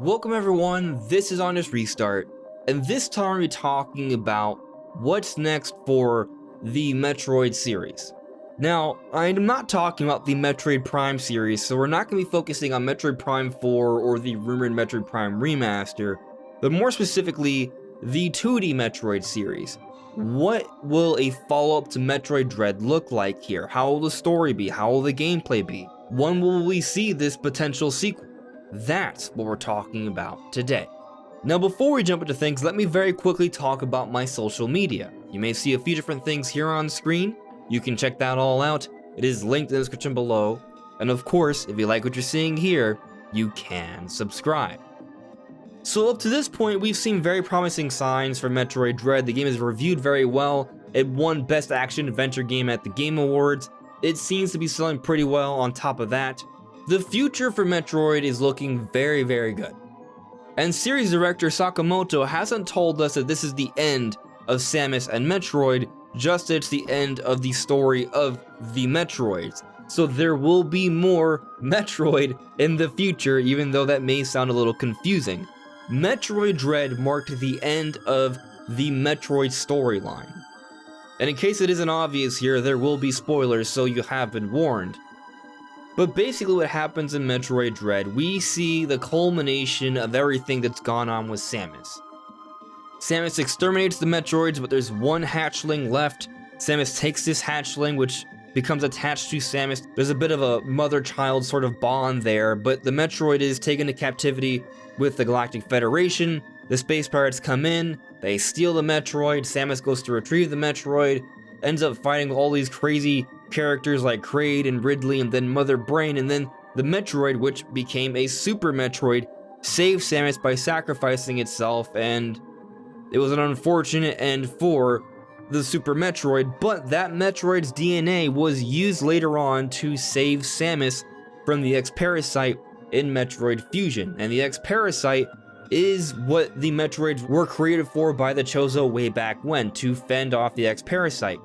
Welcome everyone, this is Honest Restart, and this time we're talking about what's next for the Metroid series. Now, I'm not talking about the Metroid Prime series, so we're not going to be focusing on Metroid Prime 4 or the rumored Metroid Prime remaster, but more specifically, the 2D Metroid series. What will a follow-up to Metroid Dread look like here? How will the story be? How will the gameplay be? When will we see this potential sequel? That's what we're talking about today. Now before we jump into things, let me very quickly talk about my social media. You may see a few different things here on screen. You can check that all out. It is linked in the description below. And of course, if you like what you're seeing here, you can subscribe. So up to this point, we've seen very promising signs for Metroid Dread. The game is reviewed very well. It won Best Action Adventure Game at the Game Awards. It seems to be selling pretty well on top of that. The future for Metroid is looking very, very good. And series director Sakamoto hasn't told us that this is the end of Samus and Metroid, just it's the end of the story of the Metroids. So there will be more Metroid in the future, even though that may sound a little confusing. Metroid Dread marked the end of the Metroid storyline. And in case it isn't obvious here, there will be spoilers, so you have been warned. But basically what happens in Metroid Dread, we see the culmination of everything that's gone on with Samus. Samus exterminates the Metroids, but there's one hatchling left. Samus takes this hatchling, which becomes attached to Samus. There's a bit of a mother-child sort of bond there, but the Metroid is taken to captivity with the Galactic Federation. The Space Pirates come in, they steal the Metroid, Samus goes to retrieve the Metroid, ends up fighting all these crazy characters like Kraid and Ridley and then Mother Brain, and then the Metroid, which became a Super Metroid, saves Samus by sacrificing itself, and it was an unfortunate end for the Super Metroid, but that Metroid's DNA was used later on to save Samus from the X Parasite in Metroid Fusion, and the X Parasite is what the Metroids were created for by the Chozo way back when, to fend off the X Parasite.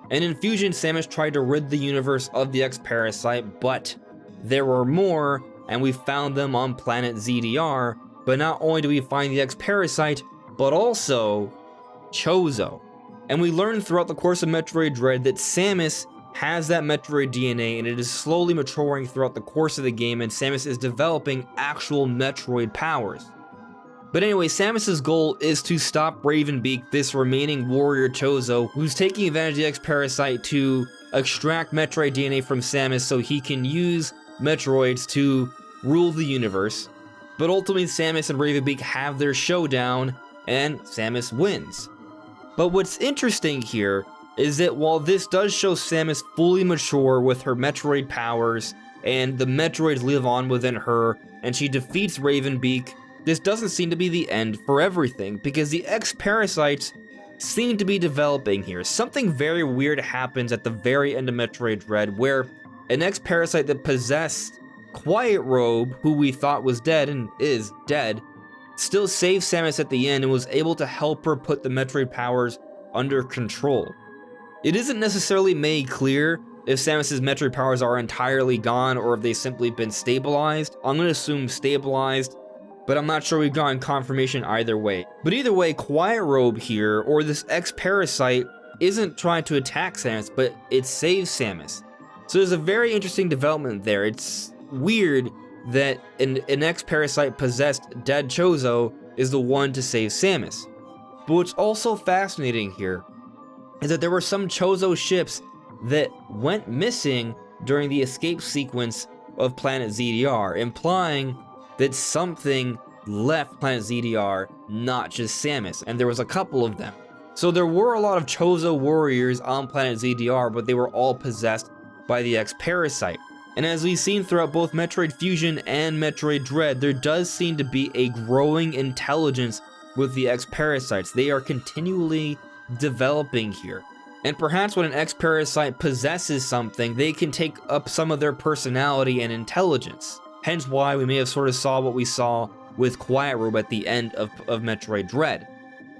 And in Fusion, Samus tried to rid the universe of the X Parasite, but there were more, and we found them on planet ZDR. But not only do we find the X Parasite, but also Chozo. And we learned throughout the course of Metroid Dread that Samus has that Metroid DNA, and it is slowly maturing throughout the course of the game, and Samus is developing actual Metroid powers. But anyway, Samus's goal is to stop Ravenbeak, this remaining warrior Chozo, who's taking advantage of the X Parasite to extract Metroid DNA from Samus so he can use Metroids to rule the universe. But ultimately, Samus and Ravenbeak have their showdown, and Samus wins. But what's interesting here is that while this does show Samus fully mature with her Metroid powers, and the Metroids live on within her, and she defeats Ravenbeak, this doesn't seem to be the end for everything, because the X Parasites seem to be developing here. Something very weird happens at the very end of Metroid Dread, where an X Parasite that possessed Quiet Robe, who we thought was dead and is dead, still saved Samus at the end and was able to help her put the Metroid powers under control. It isn't necessarily made clear if Samus's Metroid powers are entirely gone or if they've simply been stabilized. I'm going to assume stabilized, but I'm not sure we've gotten confirmation either way. But either way, Quiet Robe here, or this X Parasite, isn't trying to attack Samus, but it saves Samus. So there's a very interesting development there. It's weird that an X Parasite possessed dead Chozo is the one to save Samus. But what's also fascinating here is that there were some Chozo ships that went missing during the escape sequence of Planet ZDR, implying that something left Planet ZDR, not just Samus, and there was a couple of them. So there were a lot of Chozo warriors on Planet ZDR, but they were all possessed by the X Parasite. And as we've seen throughout both Metroid Fusion and Metroid Dread, there does seem to be a growing intelligence with the X Parasites. They are continually developing here. And perhaps when an X Parasite possesses something, they can take up some of their personality and intelligence. Hence why we may have sort of saw what we saw with Quiet Robe at the end of Metroid Dread.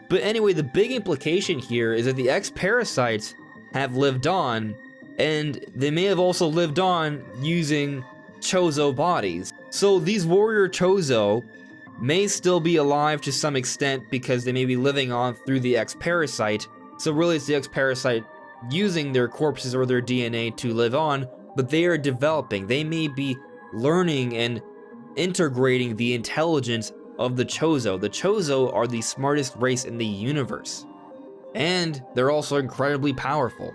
But anyway, the big implication here is that the X Parasites have lived on, and they may have also lived on using Chozo bodies. So these warrior Chozo may still be alive to some extent because they may be living on through the X Parasite. So really it's the X Parasite using their corpses or their DNA to live on, but they are developing. They may be learning and integrating the intelligence of the Chozo. The Chozo are the smartest race in the universe, and they're also incredibly powerful.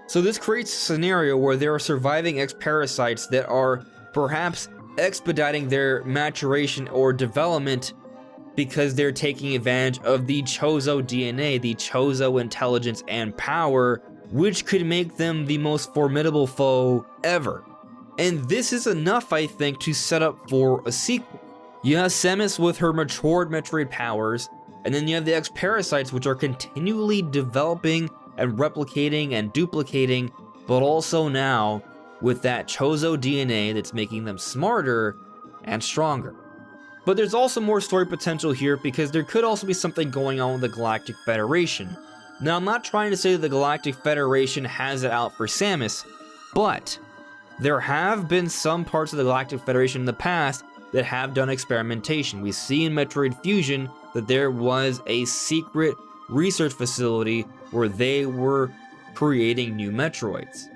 So this creates a scenario where there are surviving X Parasites that are perhaps expediting their maturation or development because they're taking advantage of the Chozo DNA, the Chozo intelligence and power, which could make them the most formidable foe ever. And this is enough, I think, to set up for a sequel. You have Samus with her matured Metroid powers, and then you have the X Parasites, which are continually developing and replicating and duplicating, but also now with that Chozo DNA that's making them smarter and stronger. But there's also more story potential here because there could also be something going on with the Galactic Federation. Now, I'm not trying to say that the Galactic Federation has it out for Samus, but there have been some parts of the Galactic Federation in the past that have done experimentation. We see in Metroid Fusion that there was a secret research facility where they were creating new Metroids.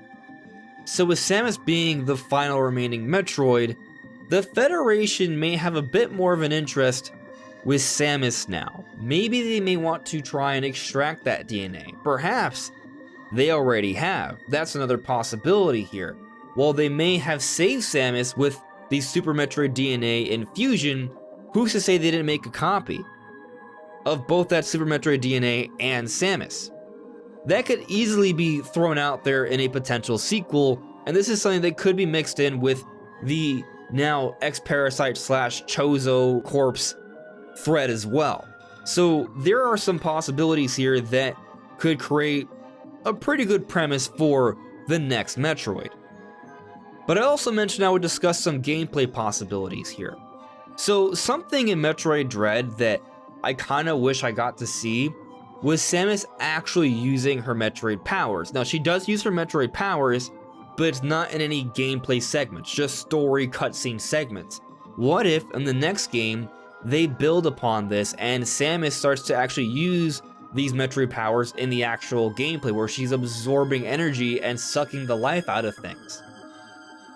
So with Samus being the final remaining Metroid, the Federation may have a bit more of an interest with Samus now. Maybe they may want to try and extract that DNA. Perhaps they already have. That's another possibility here. While they may have saved Samus with the Super Metroid DNA in Fusion, who's to say they didn't make a copy of both that Super Metroid DNA and Samus? That could easily be thrown out there in a potential sequel, and this is something that could be mixed in with the now X Parasite / Chozo corpse thread as well. So there are some possibilities here that could create a pretty good premise for the next Metroid. But I also mentioned I would discuss some gameplay possibilities here. So something in Metroid Dread that I kinda wish I got to see was Samus actually using her Metroid powers. Now, she does use her Metroid powers, but it's not in any gameplay segments, just story cutscene segments. What if in the next game they build upon this and Samus starts to actually use these Metroid powers in the actual gameplay where she's absorbing energy and sucking the life out of things?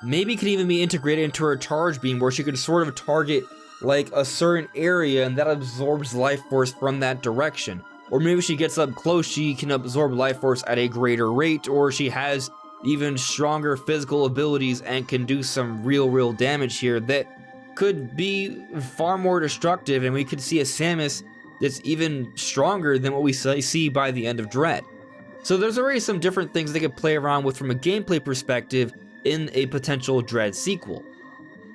Maybe it could even be integrated into her charge beam where she could sort of target like a certain area and that absorbs life force from that direction. Or maybe she gets up close, she can absorb life force at a greater rate, or she has even stronger physical abilities and can do some real damage here that could be far more destructive, and we could see a Samus that's even stronger than what we see by the end of Dread. So there's already some different things they could play around with from a gameplay perspective in a potential Dread sequel.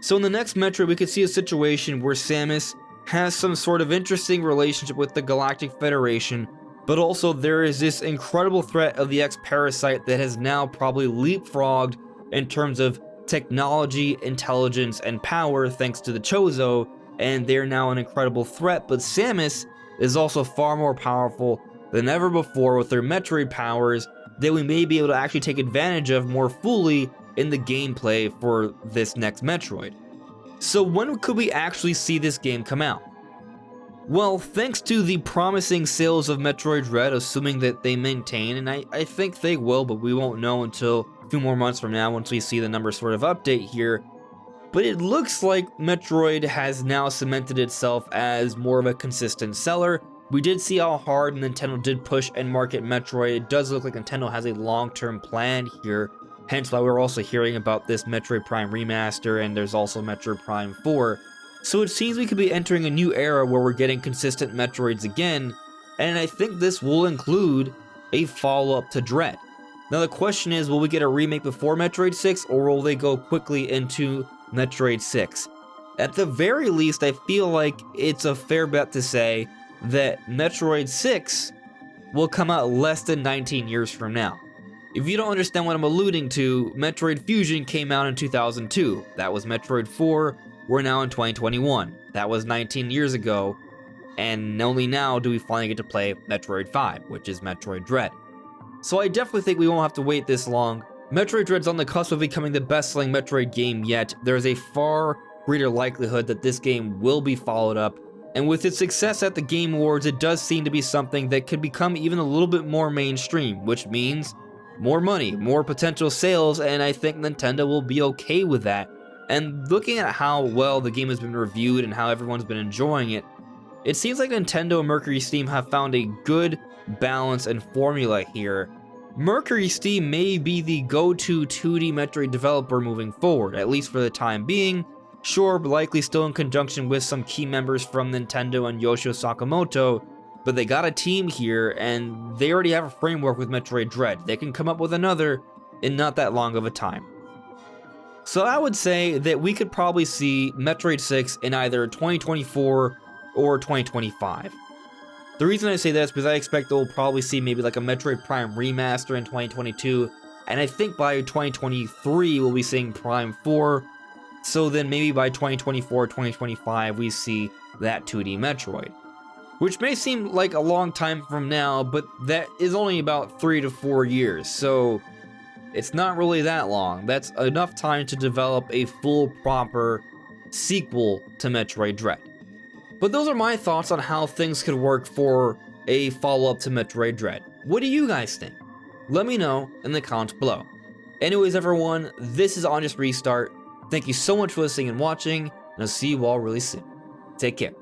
So in the next Metroid, we could see a situation where Samus has some sort of interesting relationship with the Galactic Federation, but also there is this incredible threat of the X Parasite that has now probably leapfrogged in terms of technology, intelligence, and power thanks to the Chozo, and they're now an incredible threat, but Samus is also far more powerful than ever before with their Metroid powers that we may be able to actually take advantage of more fully in the gameplay for this next Metroid. So when could we actually see this game come out? Well, thanks to the promising sales of Metroid Dread, assuming that they maintain, and I think they will, but we won't know until a few more months from now once we see the numbers sort of update here. But it looks like Metroid has now cemented itself as more of a consistent seller. We did see how hard Nintendo did push and market Metroid. It does look like Nintendo has a long-term plan here, hence why we're also hearing about this Metroid Prime Remaster, and there's also Metroid Prime 4. So it seems we could be entering a new era where we're getting consistent Metroids again, and I think this will include a follow-up to Dread. Now the question is, will we get a remake before Metroid 6, or will they go quickly into Metroid 6? At the very least, I feel like it's a fair bet to say that Metroid 6 will come out less than 19 years from now. If you don't understand what I'm alluding to, Metroid Fusion came out in 2002. That was Metroid 4. We're now in 2021. That was 19 years ago, and only now do we finally get to play Metroid 5, which is Metroid Dread. So I definitely think we won't have to wait this long. Metroid Dread's on the cusp of becoming the best-selling Metroid game yet. There's a far greater likelihood that this game will be followed up. And with its success at the Game Awards, it does seem to be something that could become even a little bit more mainstream, which means more money, more potential sales, and I think Nintendo will be okay with that. And looking at how well the game has been reviewed and how everyone's been enjoying it, it seems like Nintendo and Mercury Steam have found a good balance and formula here. Mercury Steam may be the go-to 2D Metroid developer moving forward, at least for the time being. Sure, likely still in conjunction with some key members from Nintendo and Yoshio Sakamoto, but they got a team here, and they already have a framework with Metroid Dread. They can come up with another in not that long of a time. So I would say that we could probably see Metroid 6 in either 2024 or 2025. The reason I say that is because I expect we'll probably see maybe like a Metroid Prime remaster in 2022, and I think by 2023 we'll be seeing Prime 4, so then maybe by 2024 or 2025 we see that 2D Metroid. Which may seem like a long time from now, but that is only about 3 to 4 years, so it's not really that long. That's enough time to develop a full, proper sequel to Metroid Dread. But those are my thoughts on how things could work for a follow-up to Metroid Dread. What do you guys think? Let me know in the comments below. Anyways, everyone, this is On Just Restart. Thank you so much for listening and watching, and I'll see you all really soon. Take care.